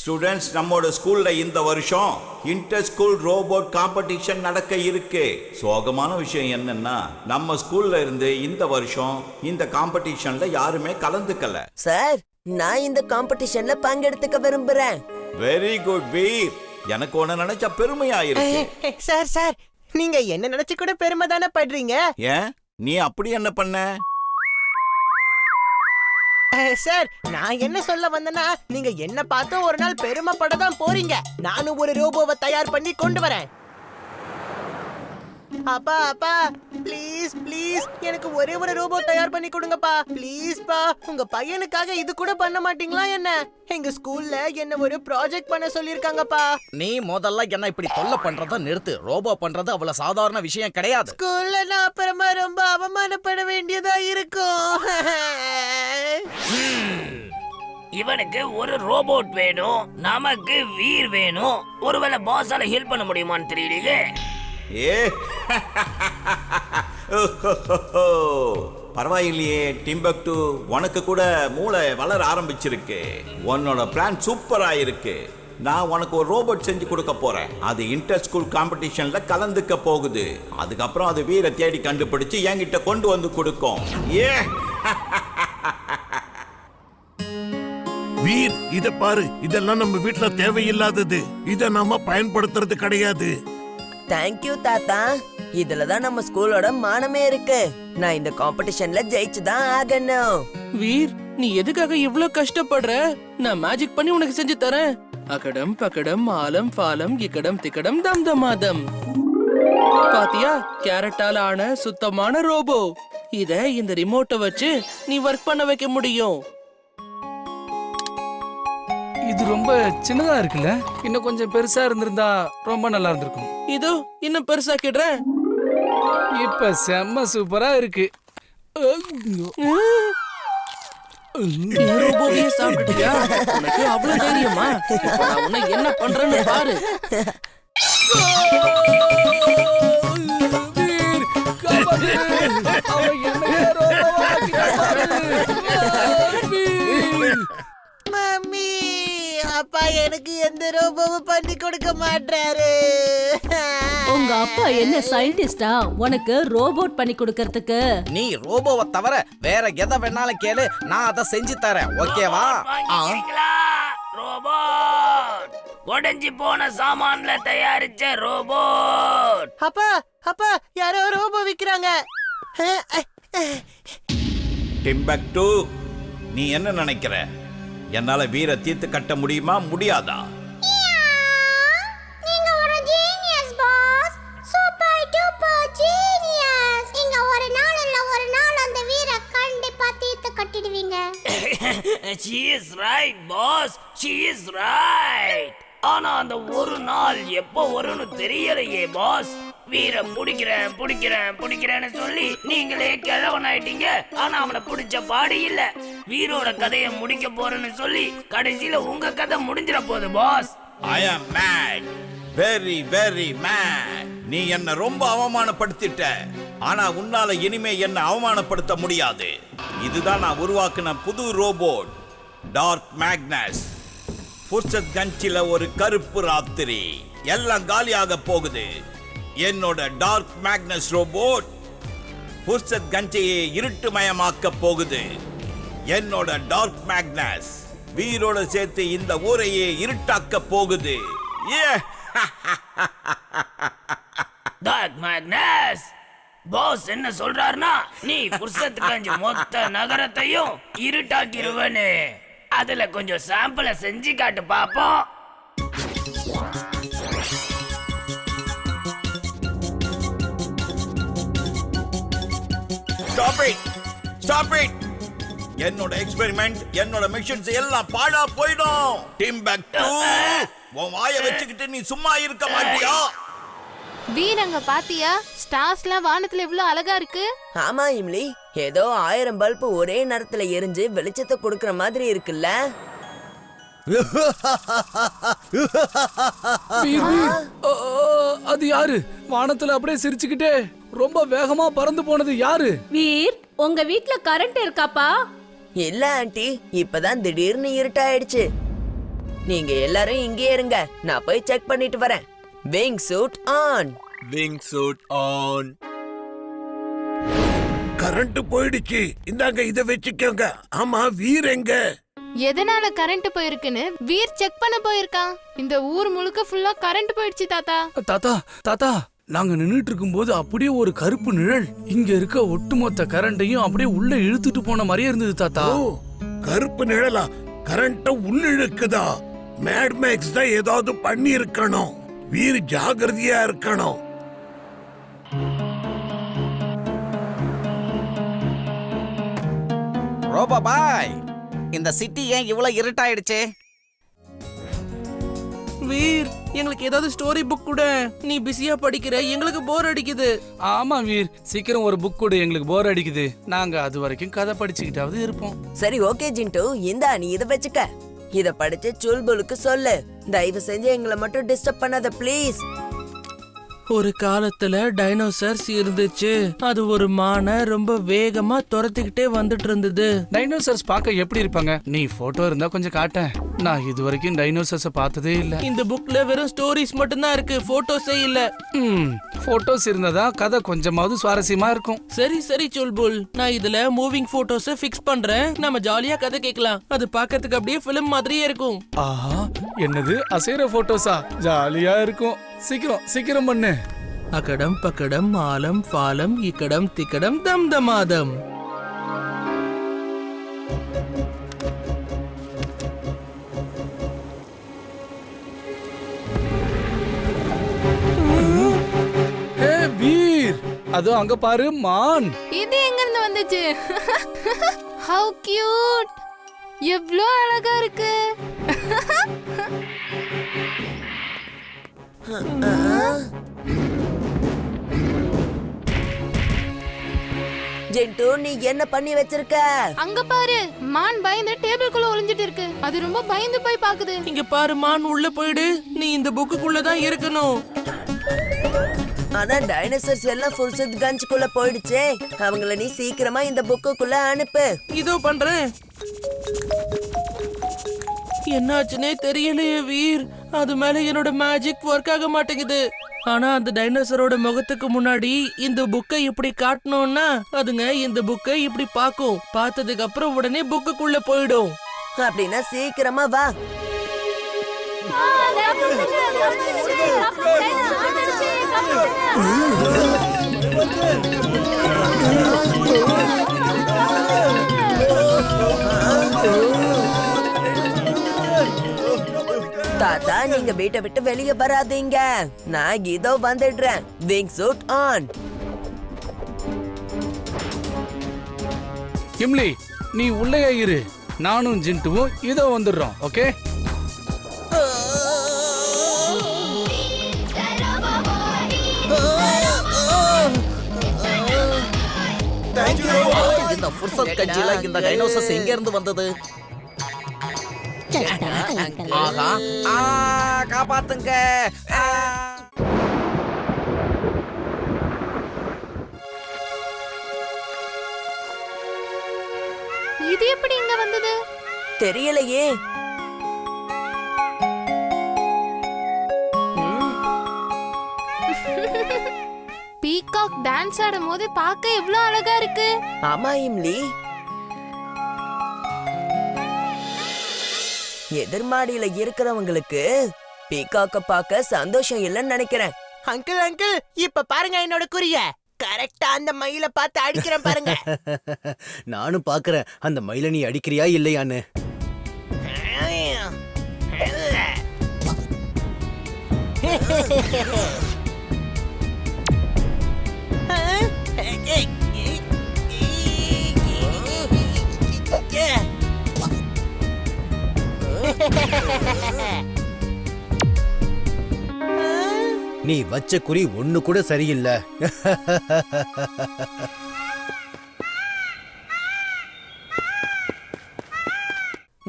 Students, நம்மோட ஸ்கூல்ல இந்த வருஷம் இன்டர் ஸ்கூல் ரோபோட் காம்படிஷன் நடக்க இருக்கு. சோகமான விஷயம் என்னன்னா, நம்ம ஸ்கூல்ல இருந்து இந்த வருஷம் இந்த காம்படிஷன்ல யாருமே கலந்துக்கல. சார், நான் இந்த காம்படிஷன்ல பங்கெடுத்துக்க விரும்புறேன். Very good Veer. எனக்கு ஒன்னு நினைச்சா பெருமையா இருக்கு. சார், நீங்க என்ன நினைச்சு கூட பெருமை தானே படுறீங்க. ஏன் நீ அப்படி என்ன பண்ண? சார், நான் என்ன சொல்ல வந்தேன்னா, நீங்க என்ன பார்த்து ஒரு நாள் பெருமைப்பட தான் போறீங்க. நானும் ஒரு ரோபோவை தயார் பண்ணி கொண்டு வரேன். அப்பா அப்பா, ப்ளீஸ் ப்ளீஸ் எனக்கு ஒரே ஒரு ரோபோ தயார் பண்ணி கொடுங்கப்பா. ப்ளீஸ் பா, உங்க பையனுக்காக இது கூட பண்ண மாட்டீங்களா என்ன? எங்க ஸ்கூல்ல என்ன ஒரு ப்ராஜெக்ட் பண்ண சொல்லிருக்காங்கப்பா. நீ முதல்ல என்ன இப்படி தொல்லை பண்றத நிறுத்து. ரோபோ பண்றது அவ்வளவு சாதாரண விஷயம் கிடையாது. ஸ்கூல்ல நான் அப்புறமா ரொம்ப அவமானப்பட வேண்டியதா இருக்கும். இவனுக்கு ஒரு ரோபோட் வேணும், நமக்கு வீர் வேணும். ஒருவேளை பாஸால ஹெல்ப் பண்ண முடியுமான்னு தெரியலையே. ஏ பரவாயில்லையே டிம்பக்டு, உனக்கு கூட மூளை வளர ஆரம்பிச்சிருக்கு. உன்னோட பிளான் சூப்பரா இருக்கு. நான் உனக்கு ஒரு ரோபோட் செஞ்சு கொடுக்க போறேன். அது இன்டர் ஸ்கூல் காம்படிஷன்ல கலந்துக்க போகுது. அதுக்கப்புறம் அது வீரை தேடி கண்டுபிடிச்சு என்கிட்ட கொண்டு வந்து கொடுக்கும். ஏ வீர், இத பாரு. இதெல்லாம் நம்ம வீட்ல தேவையில்லாதது. இத நாம பயன்படுத்துறது கிடையாது. தேங்க்யூ தாத்தா. இதுலதான் நம்ம ஸ்கூலோட மானமே இருக்கு. நான் இந்த காம்படிஷன்ல ஜெயிச்சுதான் ஆகணும். வீர், நீ எதுக்காக இவ்ளோ கஷ்டப்படுற? நான் மேஜிக் பண்ணி உனக்கு செஞ்சு தரேன். அகடம் பகடம் ஆலம் ஃபாலம் இக்கடம் திக்கடம் தம் தமாதம். பாத்தியா, கேரட்டால ஆன சுத்தமான ரோபோ. இத இந்த ரிமோட்டை வச்சு நீ ஒர்க் பண்ண வைக்க முடியும். இது ரொம்ப சின்னதா இருக்குல்ல? இன்னும் கொஞ்சம் பெருசா இருந்திருந்தா ரொம்ப நல்லா இருந்திருக்கும். இதோ இன்னும் பெருசாக்கிடுறேன். இப்ப செம்ம சூப்பரா இருக்கு. ரோபோவே சாப்பிட்டுட்டியா? உனக்கு அவ்வளவு தைரியமா? இப்ப நான் உன்னை என்ன பண்றேன்னு பாரு. மம்மி, அப்பா எனக்கு எந்த ரோபோவும் பண்ணி கொடுக்க மாட்டாரு. உங்க அப்பா என்ன சயின்டிஸ்டா உனக்கு ரோபோட் பண்ணி கொடுக்கறதுக்கு? நீ ரோபோவை தவிர வேற எதை வேணாலும் கேளு, நான் அதை செஞ்சு தரேன். ஓகேவா? ரோபோட், உடைஞ்சு போன சாமான்ல தயாரிச்ச ரோபோட். அப்பா அப்பா, யாரோ ரோபோ விக்கிறாங்க. டிம்பக்டு, நீ என்ன நினைக்கிற? என்னால வீரை தீர்த்து கட்ட முடியுமா முடியாதா? நீங்க ஒரு genius boss. Super duper genius. நீங்க ஒரு நாள் இல்ல ஒரு நாள் அந்த வீரை கண்டிப்பா தீர்த்து கட்டிடுவீங்க. She is right boss, she is right. ஆனா அந்த ஒரு நாள் எப்போ வரும்னு தெரியலையே பாஸ். வீரை பிடிக்கிறேன்னு சொல்லி நீங்களே கிழவன் ஆயிட்டீங்க. ஆனா அவனை பிடிச்ச பாடு இல்ல. வீரோட கதையை முடிக்க போறேன்னு சொல்லி கடைசியில உங்க கதை முடிஞ்சிட போகுது pass. I am mad, very very mad. நீ என்ன ரொம்ப அவமானப்படுத்திட்ட. ஆனா உன்னால இனிமே என்ன அவமானப்படுத்த முடியாது. இதுதான் நான் உருவாக்குன புது ரோபோட், டார்க் மேக்னஸ். புர்சத் கஞ்சில ஒரு கருப்பு ராத்திரி. எல்லாம் காலியாக போகுது. என்னோட டார்க் மேக்னஸ் ரோபோட் புர்சத் கஞ்சையை இருட்டுமயமாக்க போகுது. என்னோட டார்க் மேக்னஸ் வீரோட சேர்த்து இந்த ஊரையே இருட்டாக்க போகுது. டார்க் மேக்னஸ் பாஸ் என்ன சொல்றாருன்னா, நீ புர்சத் கஞ்சி மொத்த நகரத்தையும் இருட்டாக்கிடுவனு. அதுல கொஞ்சம் சாம்பிளை செஞ்சு காட்டு பாப்போம். Stop it! என்னோட எக்ஸ்பெரிமெண்ட், என்னோட மிஷன்ஸ் எல்லாம் பாழா போயிடும். டிம்பக்டு, உன் வாயை வச்சுக்கிட்டு நீ சும்மா இருக்க மாட்டியா? வீரங்க பாத்தியா? ஸ்டார்ஸ்லாம் வானத்துல எவ்வளவு அழகா இருக்கு. ஆமா இம்லி, ஏதோ 1000 பல்பு ஒரே நேரத்துல எரிஞ்சு வெளிச்சத்தை கொடுக்கற மாதிரி இருக்குல்ல? அது யாரு? வானத்துல அப்படியே சிரிச்சுக்கிட்டே ரொம்ப வேகமா பறந்து போனது யாரு? வீர், உங்க வீட்ல கரண்ட் இருக்காப்பா? இல்ல ஆண்டி, இப்பதான் திடீர்னு இருட்டாயிடுச்சு. நீங்க எல்லாரும் இங்கேயே இருங்க, நான் போய் செக் பண்ணிட்டு வரேன். Wingsuit on. Wingsuit on. Current போயிடுச்சு. இந்தாங்க இத வச்சுக்கோங்க. ஆமா, வீர் எங்க? எதனால கரண்ட் போயிருக்குன்னு வீர் செக் பண்ண போயிருக்கான். இந்த ஊர் முழுக்க ஃபுல்லா கரண்ட் போயிடுச்சு தாத்தா. தாத்தா தாத்தா, நாங்க நின்னுட்டு இருக்கும்போது அப்படியே ஒரு கருப்பு நிழல் இங்க இருக்க ஒட்டுமொத்த கரண்டையும் அப்படியே உள்ள இழுத்துட்டு போன மாதிரியே இருந்தது தாத்தா. ஓ, கருப்பு நிழலா? கரண்ட உள்ள இழுக்குதா? மேட் மேக்ஸ் தான் ஏதாவது பண்ணி இருக்கணும். வீர் ஜாகிரதையா இருக்கணும். ரோபோ பாய், இந்த சிட்டி ஏன் இவ்வளவு இருட்டாயிடுச்சு? வீர், எங்களுக்கு ஏதாவது ஸ்டோரி புக் கூட. நீ பிஸியா படிக்கிற, எங்களுக்கு போர் அடிக்குது. ஆமா வீர், சீக்கிரம் ஒரு புக் கொடு, எங்களுக்கு போர் அடிக்குது. நாங்க அது வரைக்கும் கதை படிச்சுக்கிட்டாவது இருப்போம். சரி ஓகே ஜிண்டு, இந்தா நீ இத வச்சுக்க. இத படிச்சு சுல்புலுக்கு சொல்லு. தயவு செஞ்சு எங்களை மட்டும் டிஸ்டர்ப் பண்ணாத ப்ளீஸ். ஒரு காலத்துல டைனோசர்ஸ் இருந்துச்சு. அது ஒரு மானை ரொம்ப வேகமா துரத்திக்கிட்டே வந்துட்டு இருந்தது. டைனோசர்ஸ் பார்க்க எப்படி இருப்பாங்க? நீ போட்டோ இருந்தா கொஞ்சம் காட்டேன். நான் இது வரைக்கும் டைனோசர்ஸ் பார்த்ததே இல்ல. இந்த புக்ல வெறும் ஸ்டோரிஸ் மட்டும் தான் இருக்கு, போட்டோஸே இல்ல. போட்டோஸ் இருந்ததா கதை கொஞ்சமாவது சுவாரஸ்யமா இருக்கும். சரி சரி சுல்புல், நான் இதுல மூவிங் போட்டோஸ ஃபிக்ஸ் பண்றேன். நம்ம ஜாலியா கதை கேட்கலாம். அது பார்க்கிறதுக்கு அப்படியே பிலிம் மாதிரியே இருக்கும். ஆஹா, என்னது அசைற போட்டோஸா? ஜாலியா இருக்கும். சீக்கிரம் சீக்கிரம் பண்ணு. அக்கடம் பக்கடம் ஆலம் பாலம் இக்கடம் திக்கடம் தம்தமாதம். ஹே வீர், அதோ அங்க பாரு மான். இது எங்க இருந்து வந்துச்சு? How cute! எவ்ளோ அழகா இருக்கு. ஜிண்டு, நீ என்ன பண்ணி வச்சிருக்க? அங்க பாரு, மான் பயந்து டேபிள்குள்ள ஒளிஞ்சிட்டு இருக்கு. அது ரொம்ப பயந்து போய் பாக்குது. இங்க பாரு மான், உள்ள போயிடு. நீ இந்த புக்குக்குள்ள தான் இருக்கணும். ஆனா டைனோசர்ஸ் எல்லாம் ஃபுல் செட் கன்ஸ்குள்ள போயிடுச்சே. அவங்கள நீ சீக்கிரமா இந்த புக்குக்குள்ள அனுப்பு. இதோ பண்றேன். என்னாச்சுனே தெரியலையே வீர். அது மேல என்னோட மேஜிக் ஒர்க் ஆக மாட்டேங்குது. ஆனா அந்த டைனோசரோட முகத்துக்கு முன்னாடி இந்த புக்கை இப்படி காட்டணும்னா அதுங்க இந்த புக்கை இப்படி பாக்கும். பார்த்ததுக்கு அப்புறம் உடனே புக்குக்குள்ள போயிடும். அப்படின்னா சீக்கிரமா வா. தாத்தா, நீங்க வீட்டை விட்டு வெளியே வராதீங்க. நான் இதோ வந்துடுறேன். Wing suit on. கிம்லி, நீ உள்ளே இரு. நானும் ஜிண்டுவும் இதோ வந்துடுறோம். ஓகே? இந்த ஃபுர்சத் கட்சியில இந்த டைனோசர்ஸ் எங்க இருந்து வந்தது? ஆஹா, காப்பாத்துங்க. இது எப்படி இங்க வந்தது? தெரியலையே. பீகாக் டான்ஸ் ஆடும் போது பார்க்க எவ்வளவு அழகா இருக்கு. ஆமா இம்லி, எதிர்மாடியில இருக்கிறவங்களுக்கு பீகாக்க பார்க்க சந்தோஷம் இல்லைன்னு நினைக்கிறேன். அங்கிள் அங்கிள், இப்ப பாருங்க என்னோட குறிய. கரெக்டா அந்த மயில பார்த்து அடிக்கிறேன் பாருங்க. நானும் பாக்குறேன் அந்த மயில நீ அடிக்கிறியா இல்லையான்னு. நீ வச்ச குறி ஒண்ணு கூட சரியில்லை.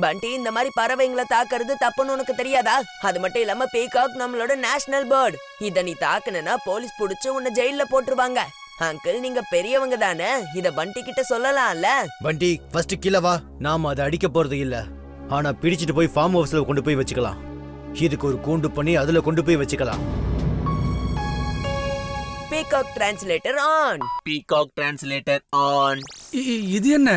பண்டி, இந்த மாதிரி பறவைங்களை தாக்குறது தப்புன்னு உனக்கு தெரியாதா? அது மட்டும் இல்லாம பீகாக் நம்மளோட நேஷனல் பேர்ட். இத நீ தாக்குனா போலீஸ் புடிச்சு உன்னை ஜெயில போட்டுருவாங்க. அங்கிள், நீங்க பெரியவங்க தானே, இத பண்டி கிட்ட சொல்லலாம்ல. பண்டி, ஃபர்ஸ்ட் கீழே வா. நாம அதை அடிக்க போறது இல்ல. ஆனா பிடிச்சிட்டு போய் ஃபார்ம் ஹவுஸ்ல கொண்டு போய் வச்சுக்கலாம். இதுக்கு ஒரு கூண்டு பண்ணி அதுல கொண்டு போய் வச்சுக்கலாம். Peacock translator on. Peacock translator on. இது என்ன?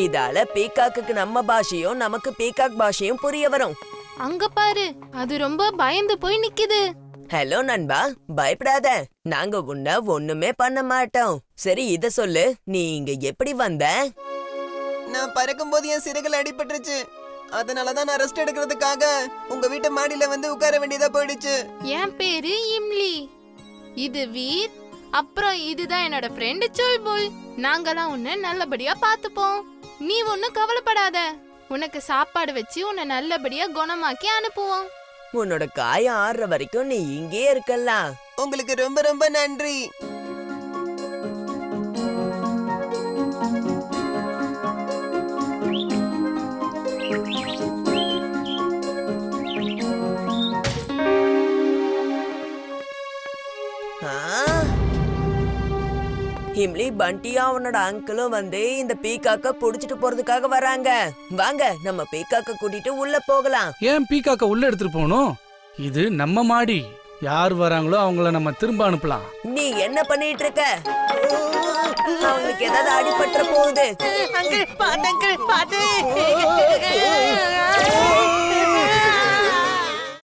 இதால பீகாக்குக்கு நம்ம பாஷையும் நமக்கு பீகாக் பாஷையும் புரிய வரும். அங்க பாரு, அது ரொம்ப பயந்து போய் நிக்குது. ஹலோ நண்பா, பயப்படாத, நாங்க உன்ன ஒண்ணுமே பண்ண மாட்டோம். சரி இத சொல்லு, நீ இங்க எப்படி வந்த? நான் பறக்கும் போது என் சிறகுல அடிபட்டுருச்சு. அதனாலதான் நான் ரெஸ்ட் எடுக்கிறதுக்காக உங்க வீட்டு மாடியில வந்து உட்கார வேண்டியதா போயிடுச்சு. என் பேரு இம்லி, இது வீர், அப்புறம் இதுதான் என்னோட ஃப்ரெண்டு சுல்புல். நாங்கெல்லாம் உன்னை நல்லபடியா பாத்துப்போம். நீ ஒன்னும் கவலைப்படாத, உனக்கு சாப்பாடு வச்சு உன்னை நல்லபடியா குணமாக்கி அனுப்புவோம். உன்னோட காயம் ஆறுற வரைக்கும் நீ இங்கே இருக்கலாம். உங்களுக்கு ரொம்ப ரொம்ப நன்றி. இம்லி, பண்டியா அவனோட அங்கிளும் வந்து இந்த பீகாக்க புடிச்சிட்டு போறதுக்காக வராங்க. வாங்க நம்ம பீகாக்க கூட்டிட்டு உள்ள போகலாம். ஏன் பீகாக்க உள்ள எடுத்துட்டு போகணும்? இது நம்ம மாடி. யார் வராங்களோ அவங்கள நம்ம திரும்ப அனுப்பலாம். நீ என்ன பண்ணிட்டு இருக்க? அவங்களுக்கு ஏதாவது அடிபட்டுற போகுது. அங்கிள் பாத்து, அங்கிள் பாத்து.